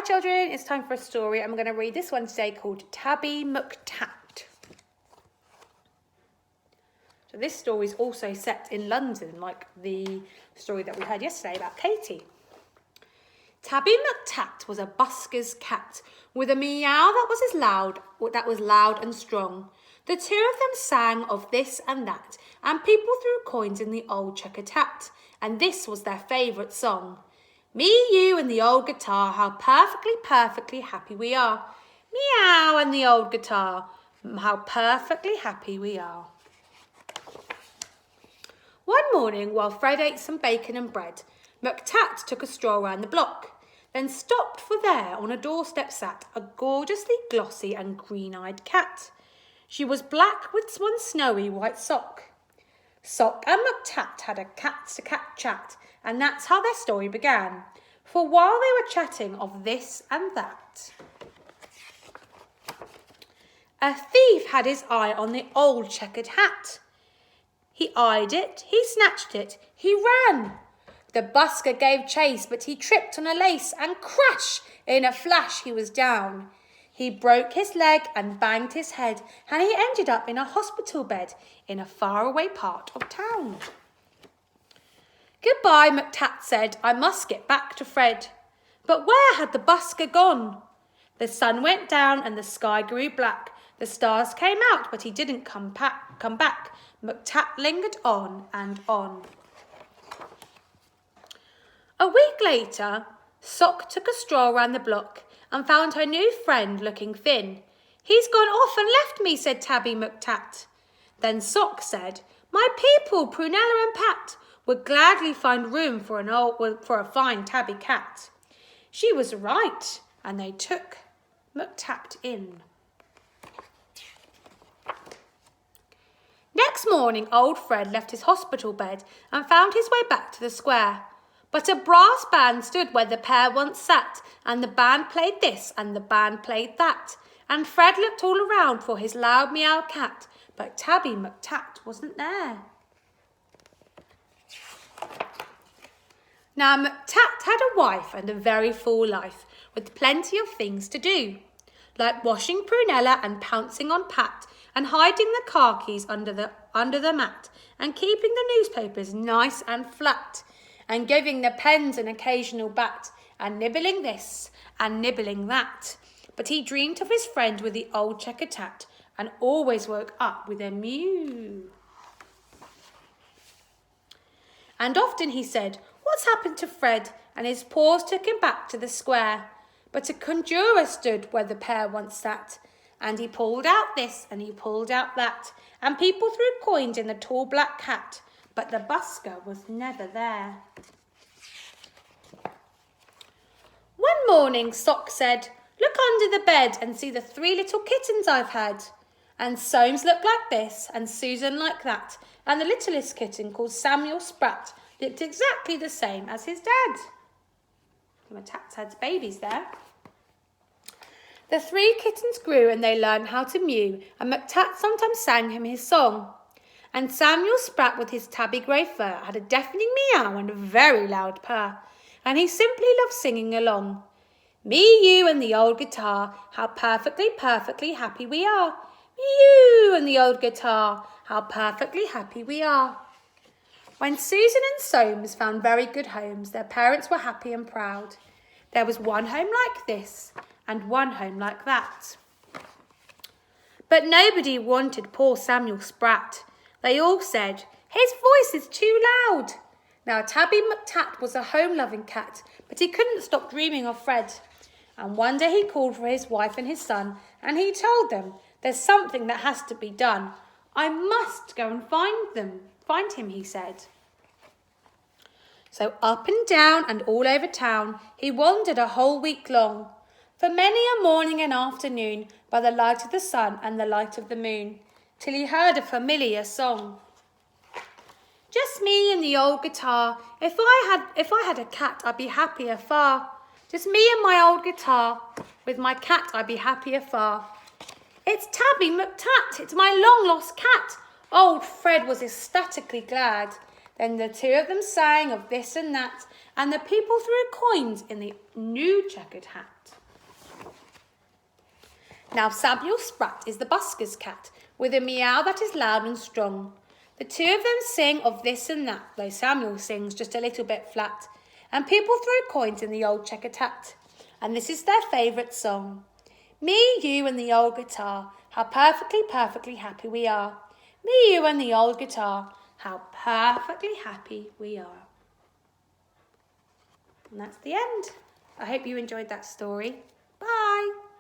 children, it's time for a story. I'm going to read this one today called Tabby McTat. So this story is also set in London, like the story that we heard yesterday about Katie. Tabby McTat was a busker's cat with a meow that was loud and strong. The two of them sang of this and that, and people threw coins in the old checkered hat, and this was their favourite song. Me, you and the old guitar, how perfectly happy we are. Meow and the old guitar, how perfectly happy we are. One morning, while Fred ate some bacon and bread, McTat took a stroll round the block, then stopped, for there on a doorstep sat a gorgeously glossy and green-eyed cat. She was black with one snowy white sock. Sock and McTat had a cat-to-cat chat, and that's how their story began. For while they were chatting of this and that, a thief had his eye on the old checkered hat. He eyed it, he snatched it, he ran. The busker gave chase, but he tripped on a lace, and crash! In a flash he was down. He broke his leg and banged his head, and he ended up in a hospital bed in a faraway part of town. Goodbye, McTat said, I must get back to Fred. But where had the busker gone? The sun went down and the sky grew black. The stars came out, but he didn't come back. McTat lingered on and on. A week later, Sock took a stroll round the block and found her new friend looking thin. He's gone off and left me, said Tabby McTat. Then Sock said, my people, Prunella and Pat, would gladly find room for a fine tabby cat. She was right, and they took McTat in. Next morning, old Fred left his hospital bed and found his way back to the square. But a brass band stood where the pair once sat, and the band played this and the band played that. And Fred looked all around for his loud meow cat, but Tabby McTat wasn't there. Now McTat had a wife and a very full life, with plenty of things to do, like washing Prunella and pouncing on Pat, and hiding the car keys under the mat, and keeping the newspapers nice and flat, and giving the pens an occasional bat, and nibbling this and nibbling that. But he dreamed of his friend with the old checkered tat, and always woke up with a mew. And often he said, what's happened to Fred? And his paws took him back to the square. But a conjurer stood where the pair once sat, and he pulled out this and he pulled out that, and people threw coins in the tall black hat, but the busker was never there. One morning, Sock said, look under the bed and see the 3 little kittens I've had. And Soames looked like this, and Susan like that, and the littlest kitten, called Samuel Spratt, looked exactly the same as his dad. McTat had babies there. The 3 kittens grew and they learned how to mew, and McTat sometimes sang him his song. And Samuel Spratt, with his tabby grey fur, had a deafening meow and a very loud purr, and he simply loved singing along. Me, you and the old guitar, how perfectly happy we are. Me, you and the old guitar, how perfectly happy we are. When Susan and Soames found very good homes, their parents were happy and proud. There was one home like this, and one home like that. But nobody wanted poor Samuel Spratt. They all said, his voice is too loud. Now Tabby McTat was a home-loving cat, but he couldn't stop dreaming of Fred. And one day he called for his wife and his son, and he told them, there's something that has to be done. I must go and find him, he said. So up and down and all over town, he wandered a whole week long, for many a morning and afternoon, by the light of the sun and the light of the moon, till he heard a familiar song. Just me and the old guitar. If I had a cat, I'd be happier far. Just me and my old guitar. With my cat, I'd be happier far. It's Tabby McTat. It's my long-lost cat. Old Fred was ecstatically glad. Then the two of them sang of this and that, and the people threw coins in the new checkered hat. Now Samuel Sprat is the busker's cat, with a meow that is loud and strong. The two of them sing of this and that, though Samuel sings just a little bit flat, and people throw coins in the old checkered hat, and this is their favourite song. Me, you and the old guitar, how perfectly, perfectly happy we are. Me, you and the old guitar, how perfectly happy we are. And that's the end. I hope you enjoyed that story. Bye.